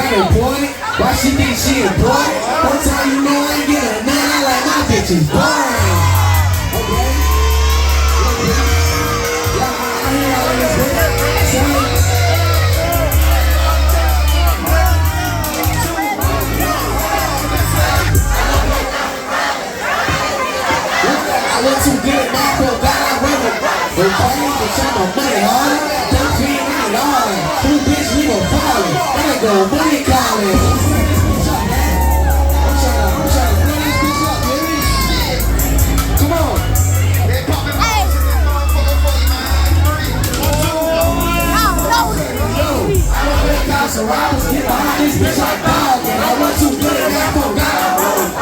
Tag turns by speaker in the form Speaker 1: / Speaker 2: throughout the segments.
Speaker 1: not important. Why she think she important? One time you know I ain't get a none. I like my bitches boring. Okay? I hear all of this, baby. I look too good now, but God I run it. We're playing to show my money harder. Don't create any harder. Who bitch we gon' follow? Gotta go money calling. I'm trying to blow this bitch up, baby. Come on. Hey. I don't play cops and robbers. Get behind this bitch like dog. And I run too good now, but God I run it.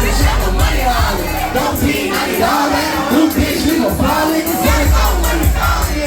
Speaker 1: Bitch, I'm a money harder. Don't be any harder. Who bitch we gon' follow it?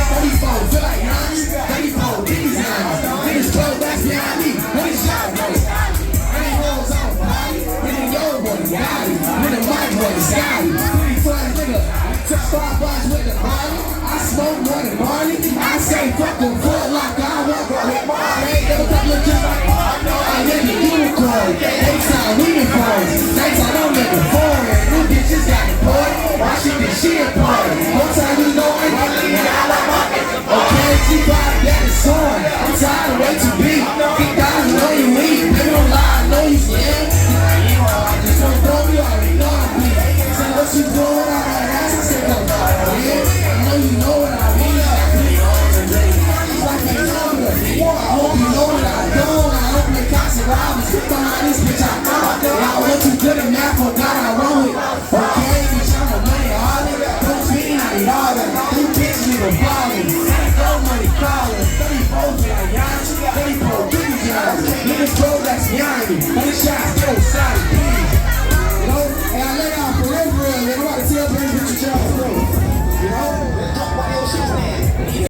Speaker 1: 34, feel like Yanni. 34, niggas now. Niggas close, that's behind me. Niggas shot, bro. Ain't hoes on body. Nigga, yo, boy, Gotti. Nigga, Mike, boy, Scotty. Pretty fun, nigga. Took 5 bucks with the body. I smoke more than Marley. I say fucking foot like I walk with Marley. Never couple of just like I nigga unicorn. Daytime uniforms. Nighttime I'm looking foreign. New bitches got important. Why she think she important? One time you know I ain't okay, G5, that is on. I'm tired of way too big. Big guys know you weak. Baby, don't lie, I know you scared. I just don't know you already know I'm weak. Say what you doing, I gotta ask. I said, no, I know you know what I mean. It's like a number. I hope you know what I don't. I hope the cops and robbers get behind this bitch.